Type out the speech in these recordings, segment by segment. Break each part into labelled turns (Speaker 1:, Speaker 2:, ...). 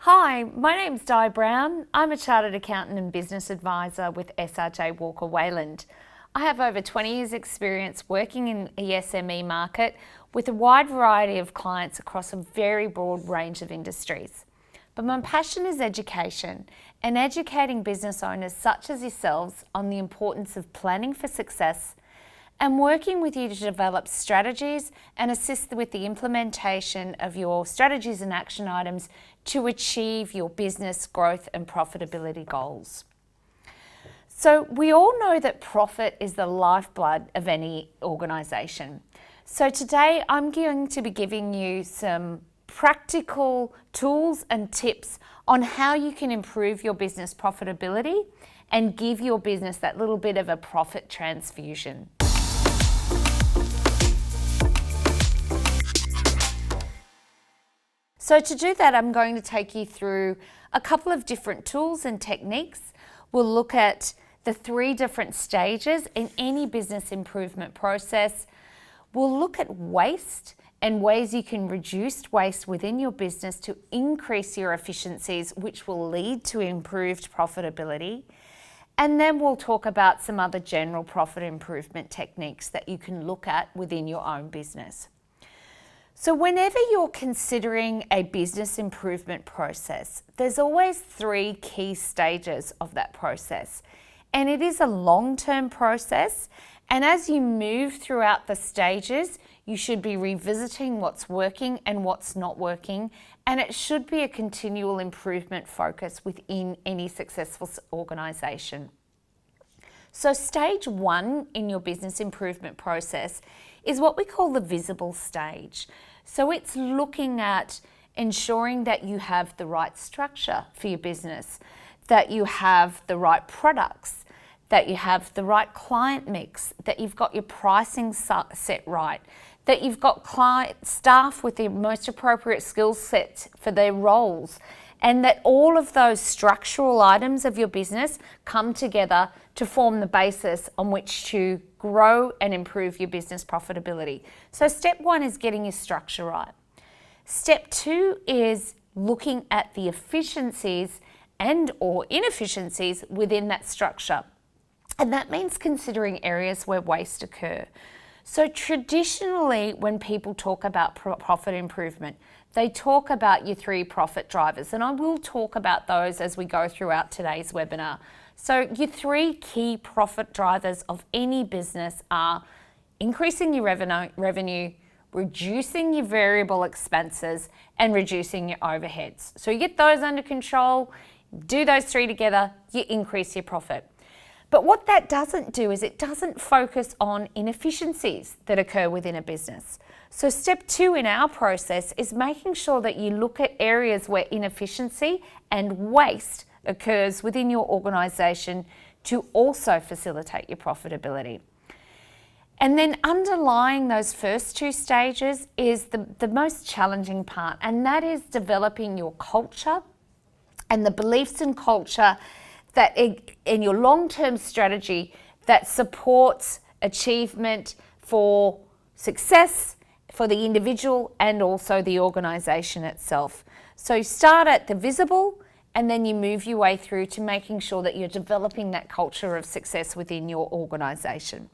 Speaker 1: Hi, my name's Di Brown. I'm a Chartered Accountant and Business Advisor with SRJ Walker Wayland. I have over 20 years experience working in the SME market with a wide variety of clients across a very broad range of industries. But my passion is education and educating business owners such as yourselves on the importance of planning for success and working with you to develop strategies and assist with the implementation of your strategies and action items to achieve your business growth and profitability goals. So we all know that profit is the lifeblood of any organisation. So today I'm going to be giving you some practical tools and tips on how you can improve your business profitability and give your business that little bit of a profit transfusion. So to do that, I'm going to take you through a couple of different tools and techniques. We'll look at the 3 different stages in any business improvement process. We'll look at waste and ways you can reduce waste within your business to increase your efficiencies, which will lead to improved profitability. And then we'll talk about some other general profit improvement techniques that you can look at within your own business. So whenever you're considering a business improvement process, there's always 3 key stages of that process. And it is a long-term process. And as you move throughout the stages, you should be revisiting what's working and what's not working. And it should be a continual improvement focus within any successful organisation. So stage 1 in your business improvement process is what we call the visible stage. So it's looking at ensuring that you have the right structure for your business, that you have the right products, that you have the right client mix, that you've got your pricing set right, that you've got staff with the most appropriate skill sets for their roles, and that all of those structural items of your business come together to form the basis on which to grow and improve your business profitability. So step 1 is getting your structure right. Step 2 is looking at the efficiencies and or inefficiencies within that structure. And that means considering areas where waste occur. So traditionally, when people talk about profit improvement, they talk about your 3 profit drivers, and I will talk about those as we go throughout today's webinar. So your 3 key profit drivers of any business are increasing your revenue, reducing your variable expenses, and reducing your overheads. So you get those under control, do those 3 together, you increase your profit. But what that doesn't do is it doesn't focus on inefficiencies that occur within a business. So step 2 in our process is making sure that you look at areas where inefficiency and waste occurs within your organisation to also facilitate your profitability. And then underlying those first 2 stages is the most challenging part, and that is developing your culture and the beliefs and culture that in your long-term strategy that supports achievement for success for the individual and also the organisation itself. So you start at the visible and then you move your way through to making sure that you're developing that culture of success within your organisation.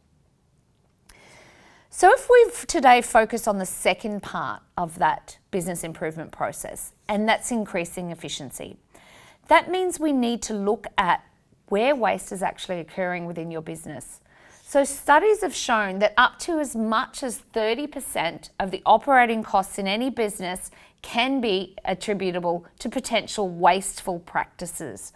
Speaker 1: So if we've today focused on the second part of that business improvement process, and that's increasing efficiency. That means we need to look at where waste is actually occurring within your business. So studies have shown that up to as much as 30% of the operating costs in any business can be attributable to potential wasteful practices.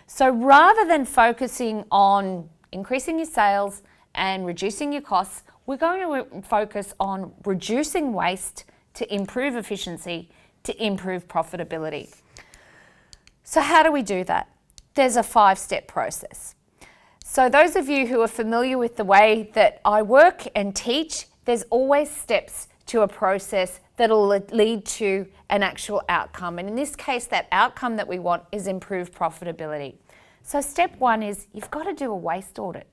Speaker 1: So rather than focusing on increasing your sales and reducing your costs, we're going to focus on reducing waste to improve efficiency, to improve profitability. So how do we do that? There's a 5-step process. So those of you who are familiar with the way that I work and teach, there's always steps to a process that'll lead to an actual outcome. And in this case, that outcome that we want is improved profitability. So step 1 is you've got to do a waste audit.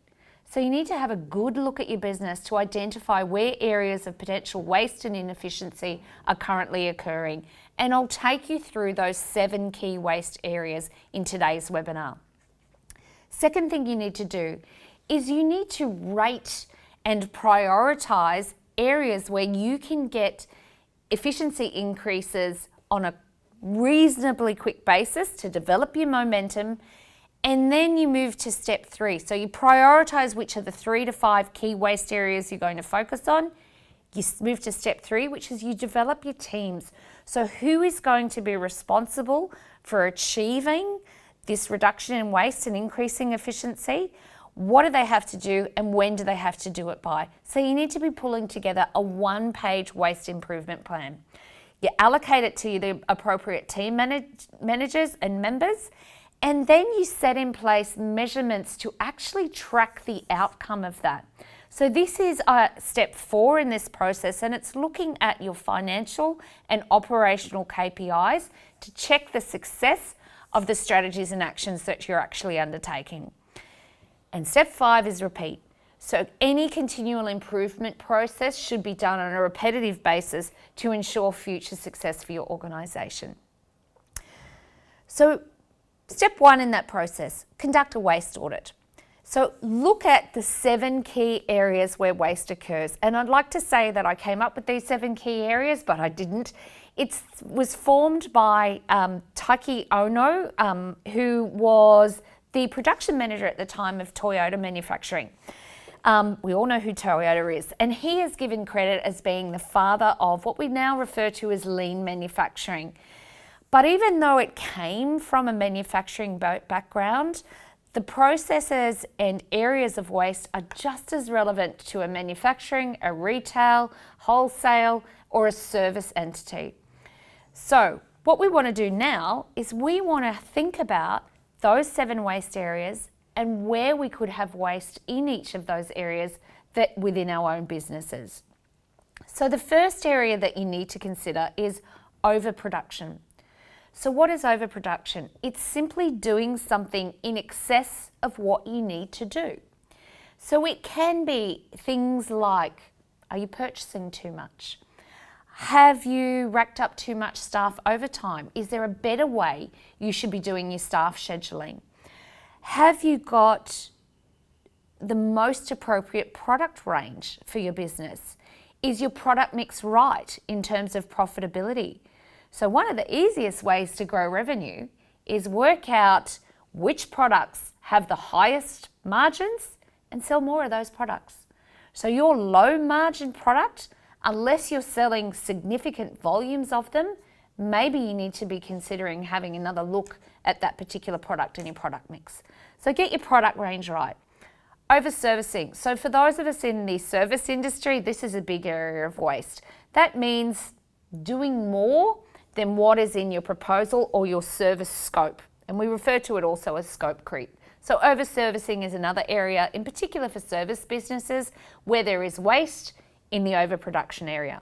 Speaker 1: So you need to have a good look at your business to identify where areas of potential waste and inefficiency are currently occurring. And I'll take you through those 7 key waste areas in today's webinar. Second thing you need to do is you need to rate and prioritize areas where you can get efficiency increases on a reasonably quick basis to develop your momentum, and then you move to step 3. So you prioritize which are the 3 to 5 key waste areas you're going to focus on. You move to step 3, which is you develop your teams. So who is going to be responsible for achieving this reduction in waste and increasing efficiency? What do they have to do and when do they have to do it by? So you need to be pulling together a 1-page waste improvement plan. You allocate it to the appropriate team managers and members, and then you set in place measurements to actually track the outcome of that. So this is step 4 in this process, and it's looking at your financial and operational KPIs to check the success of the strategies and actions that you're actually undertaking. And step 5 is repeat. So any continual improvement process should be done on a repetitive basis to ensure future success for your organisation. So step 1 in that process, conduct a waste audit. So look at the 7 key areas where waste occurs. And I'd like to say that I came up with these 7 key areas, but I didn't. It was formed by Taiki Ono, who was the production manager at the time of Toyota manufacturing. We all know who Toyota is, and he is given credit as being the father of what we now refer to as lean manufacturing. But even though it came from a manufacturing background, the processes and areas of waste are just as relevant to a manufacturing, a retail, wholesale, or a service entity. So what we want to do now is we want to think about those 7 waste areas and where we could have waste in each of those areas that within our own businesses. So the first area that you need to consider is overproduction. So what is overproduction? It's simply doing something in excess of what you need to do. So it can be things like, are you purchasing too much? Have you racked up too much staff overtime? Is there a better way you should be doing your staff scheduling? Have you got the most appropriate product range for your business? Is your product mix right in terms of profitability? So one of the easiest ways to grow revenue is work out which products have the highest margins and sell more of those products. So your low margin product, unless you're selling significant volumes of them, maybe you need to be considering having another look at that particular product in your product mix. So get your product range right. Over-servicing. So for those of us in the service industry, this is a big area of waste. That means doing more than what is in your proposal or your service scope. And we refer to it also as scope creep. So over-servicing is another area, in particular for service businesses, where there is waste in the overproduction area.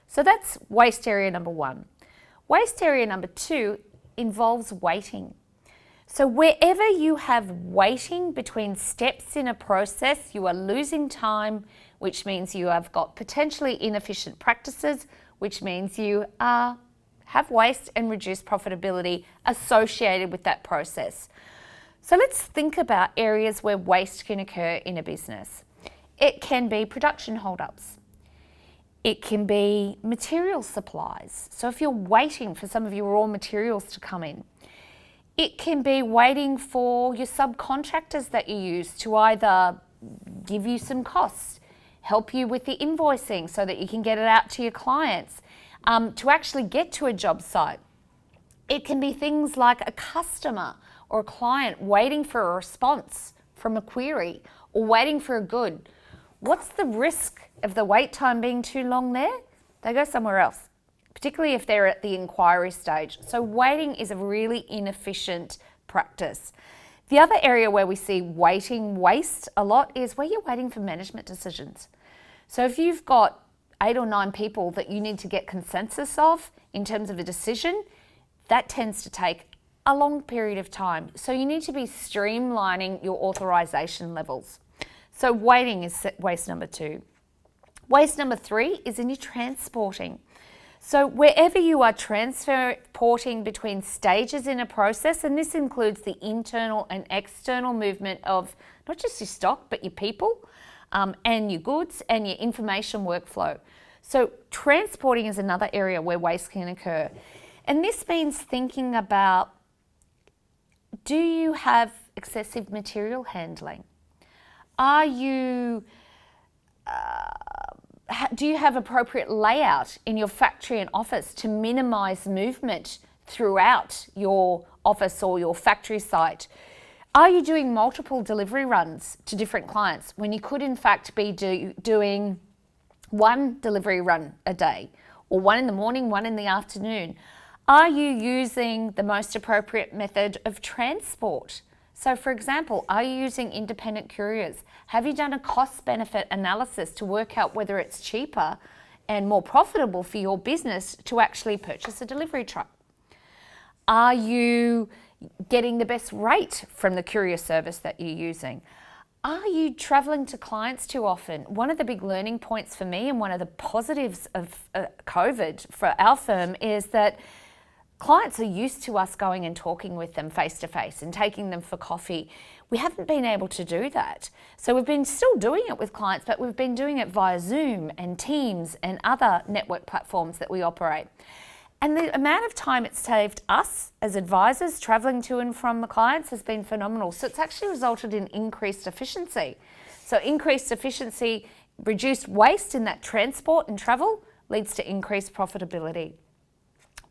Speaker 1: So that's waste area number 1. Waste area number 2 involves waiting. So wherever you have waiting between steps in a process, you are losing time, which means you have got potentially inefficient practices, which means you have waste and reduced profitability associated with that process. So let's think about areas where waste can occur in a business. It can be production holdups. It can be material supplies. So if you're waiting for some of your raw materials to come in, it can be waiting for your subcontractors that you use to either give you some costs, help you with the invoicing so that you can get it out to your clients, to actually get to a job site. It can be things like a customer or a client waiting for a response from a query or waiting for a good. What's the risk of the wait time being too long there? They go somewhere else, particularly if they're at the inquiry stage. So waiting is a really inefficient practice. The other area where we see waiting waste a lot is where you're waiting for management decisions. So if you've got 8 or 9 people that you need to get consensus of in terms of a decision, that tends to take a long period of time. So you need to be streamlining your authorization levels. So waiting is waste number 2. Waste number 3 is in your transporting. So wherever you are transporting between stages in a process, and this includes the internal and external movement of not just your stock, but your people and your goods and your information workflow. So transporting is another area where waste can occur. And this means thinking about, do you have excessive material handling? Are you... do you have appropriate layout in your factory and office to minimise movement throughout your office or your factory site? Are you doing multiple delivery runs to different clients when you could in fact be doing one delivery run a day, or one in the morning, one in the afternoon? Are you using the most appropriate method of transport? So for example, are you using independent couriers? Have you done a cost-benefit analysis to work out whether it's cheaper and more profitable for your business to actually purchase a delivery truck? Are you getting the best rate from the courier service that you're using? Are you traveling to clients too often? One of the big learning points for me and one of the positives of COVID for our firm is that clients are used to us going and talking with them face to face and taking them for coffee. We haven't been able to do that. So we've been still doing it with clients, but we've been doing it via Zoom and Teams and other network platforms that we operate. And the amount of time it's saved us as advisors traveling to and from the clients has been phenomenal. So it's actually resulted in increased efficiency. So increased efficiency, reduced waste in that transport and travel leads to increased profitability.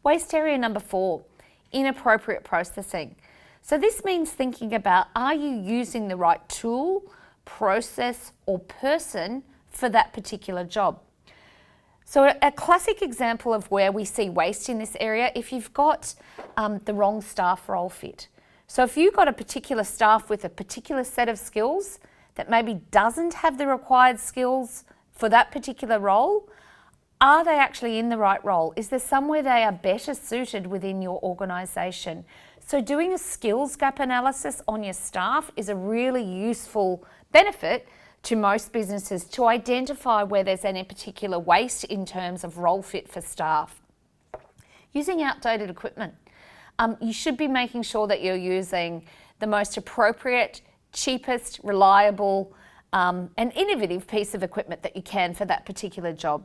Speaker 1: Waste area number 4, inappropriate processing. So this means thinking about, are you using the right tool, process, or person for that particular job? So a classic example of where we see waste in this area, if you've got the wrong staff role fit. So if you've got a particular staff with a particular set of skills that maybe doesn't have the required skills for that particular role, are they actually in the right role? Is there somewhere they are better suited within your organisation? So doing a skills gap analysis on your staff is a really useful benefit to most businesses to identify where there's any particular waste in terms of role fit for staff. Using outdated equipment. You should be making sure that you're using the most appropriate, cheapest, reliable and innovative piece of equipment that you can for that particular job.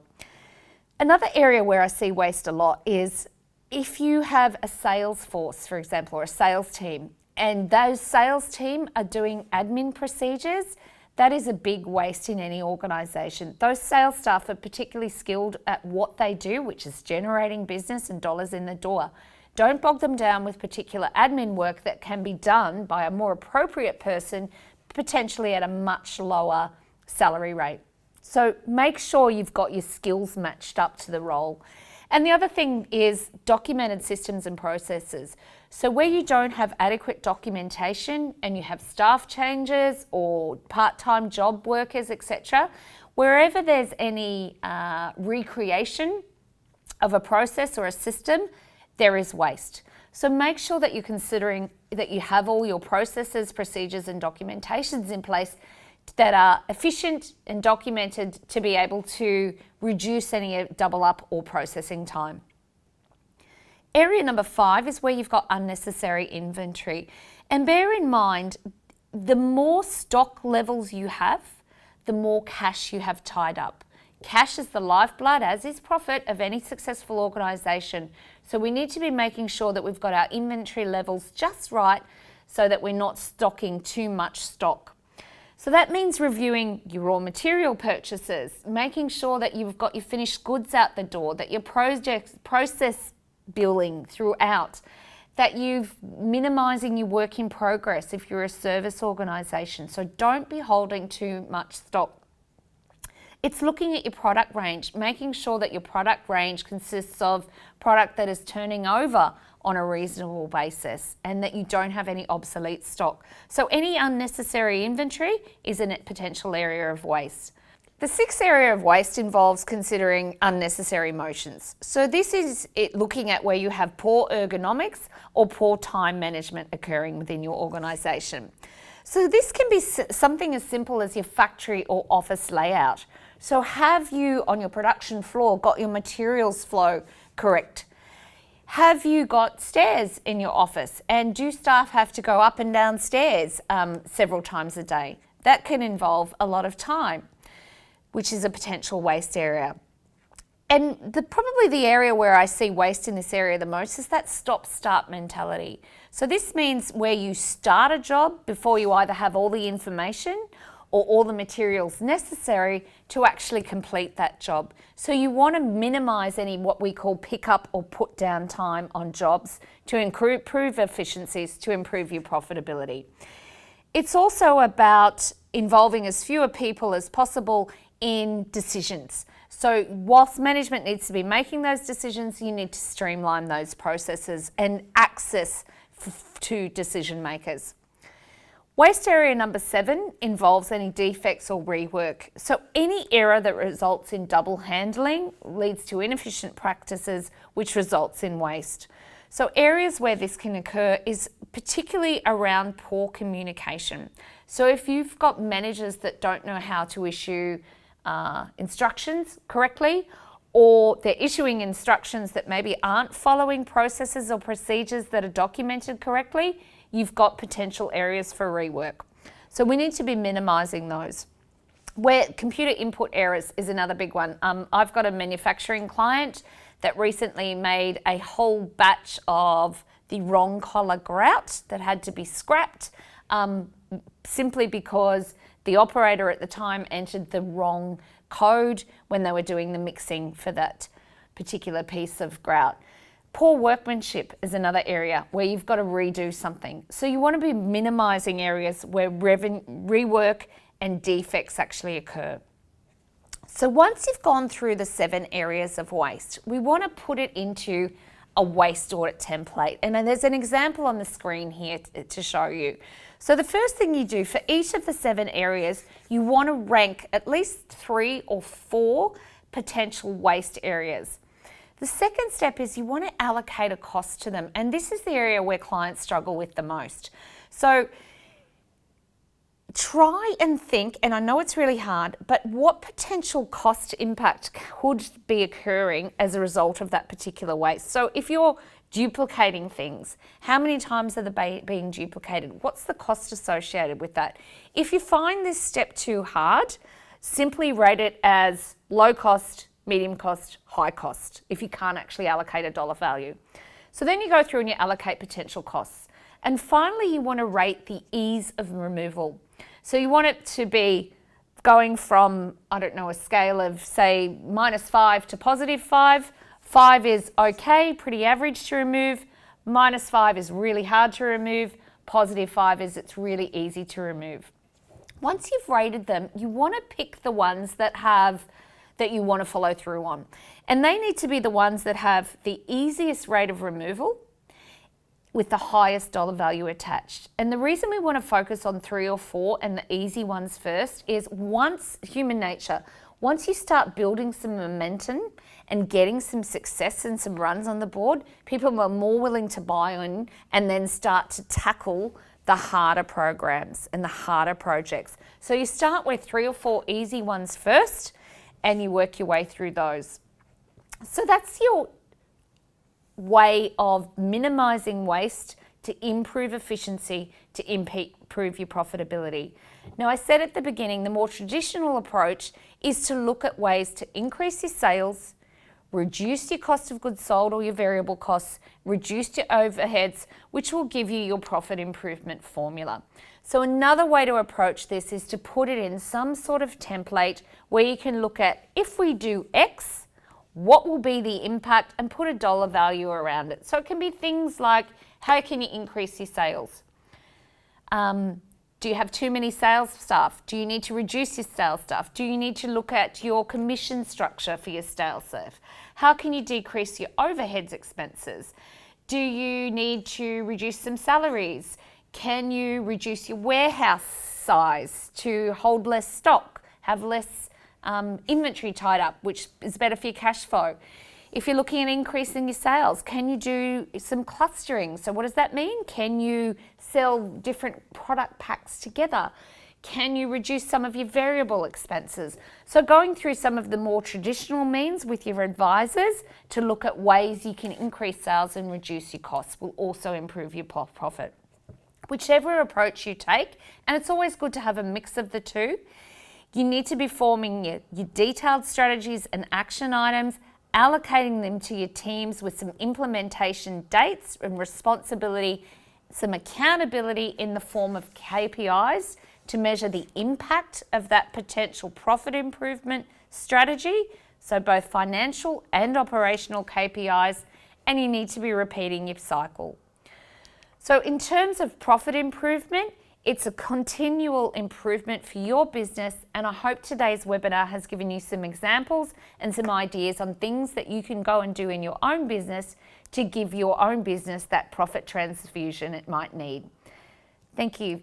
Speaker 1: Another area where I see waste a lot is if you have a sales force, for example, or a sales team, and those sales team are doing admin procedures, that is a big waste in any organisation. Those sales staff are particularly skilled at what they do, which is generating business and dollars in the door. Don't bog them down with particular admin work that can be done by a more appropriate person, potentially at a much lower salary rate. So make sure you've got your skills matched up to the role. And the other thing is documented systems and processes. So where you don't have adequate documentation and you have staff changes or part-time job workers, etc., wherever there's any recreation of a process or a system, there is waste. So make sure that you're considering that you have all your processes, procedures and documentations in place that are efficient and documented to be able to reduce any double up or processing time. Area number 5 is where you've got unnecessary inventory. And bear in mind, the more stock levels you have, the more cash you have tied up. Cash is the lifeblood, as is profit, of any successful organisation. So we need to be making sure that we've got our inventory levels just right so that we're not stocking too much stock. So that means reviewing your raw material purchases, making sure that you've got your finished goods out the door, that your process billing throughout, that you've minimising your work in progress if you're a service organisation. So don't be holding too much stock. It's looking at your product range, making sure that your product range consists of product that is turning over on a reasonable basis and that you don't have any obsolete stock. So any unnecessary inventory is a potential area of waste. The 6th area of waste involves considering unnecessary motions. So this is it looking at where you have poor ergonomics or poor time management occurring within your organisation. So this can be something as simple as your factory or office layout. So have you on your production floor got your materials flow correct? Have you got stairs in your office, and do staff have to go up and down stairs several times a day? That can involve a lot of time, which is a potential waste area. And probably the area where I see waste in this area the most is that stop-start mentality. So this means where you start a job before you either have all the information or all the materials necessary to actually complete that job. So you want to minimise any what we call pick up or put down time on jobs to improve efficiencies, to improve your profitability. It's also about involving as fewer people as possible in decisions. So whilst management needs to be making those decisions, you need to streamline those processes and access to decision makers. Waste area number 7 involves any defects or rework. So any error that results in double handling leads to inefficient practices, which results in waste. So areas where this can occur is particularly around poor communication. So if you've got managers that don't know how to issue instructions correctly, or they're issuing instructions that maybe aren't following processes or procedures that are documented correctly, you've got potential areas for rework. So we need to be minimising those. Where computer input errors is another big one. I've got a manufacturing client that recently made a whole batch of the wrong collar grout that had to be scrapped simply because the operator at the time entered the wrong code when they were doing the mixing for that particular piece of grout. Poor workmanship is another area where you've got to redo something. So you want to be minimising areas where rework and defects actually occur. So once you've gone through the 7 areas of waste, we want to put it into a waste audit template. And then there's an example on the screen here to show you. So the first thing you do for each of the 7 areas, you want to rank at least 3 or 4 potential waste areas. The second step is you want to allocate a cost to them. And this is the area where clients struggle with the most. So try and think, and I know it's really hard, but what potential cost impact could be occurring as a result of that particular waste? So if you're duplicating things, how many times are they being duplicated? What's the cost associated with that? If you find this step too hard, simply rate it as low cost, medium cost, high cost, if you can't actually allocate a dollar value. So then you go through and you allocate potential costs. And finally, you want to rate the ease of removal. So you want it to be going from, I don't know, a scale of say -5 to +5. 5 is okay, pretty average to remove. -5 is really hard to remove. +5 is it's really easy to remove. Once you've rated them, you want to pick the ones that you want to follow through on. And they need to be the ones that have the easiest rate of removal with the highest dollar value attached. And the reason we want to focus on 3 or 4 and the easy ones first is human nature, once you start building some momentum and getting some success and some runs on the board, people are more willing to buy in and then start to tackle the harder programs and the harder projects. So you start with 3 or 4 easy ones first and you work your way through those. So that's your way of minimising waste to improve efficiency, to improve your profitability. Now, I said at the beginning, the more traditional approach is to look at ways to increase your sales, reduce your cost of goods sold or your variable costs, reduce your overheads, which will give you your profit improvement formula. So another way to approach this is to put it in some sort of template where you can look at, if we do X, what will be the impact, and put a dollar value around it. So it can be things like, how can you increase your sales? Do you have too many sales staff? Do you need to reduce your sales staff? Do you need to look at your commission structure for your sales staff? How can you decrease your overheads expenses? Do you need to reduce some salaries? Can you reduce your warehouse size to hold less stock, have less inventory tied up, which is better for your cash flow? If you're looking at increasing your sales, can you do some clustering? So what does that mean? Can you sell different product packs together? Can you reduce some of your variable expenses? So going through some of the more traditional means with your advisors to look at ways you can increase sales and reduce your costs will also improve your profit. Whichever approach you take, and it's always good to have a mix of the two, you need to be forming your detailed strategies and action items, allocating them to your teams with some implementation dates and responsibility, some accountability in the form of KPIs to measure the impact of that potential profit improvement strategy, so both financial and operational KPIs, and you need to be repeating your cycle. So in terms of profit improvement, it's a continual improvement for your business, and I hope today's webinar has given you some examples and some ideas on things that you can go and do in your own business to give your own business that profit transfusion it might need. Thank you.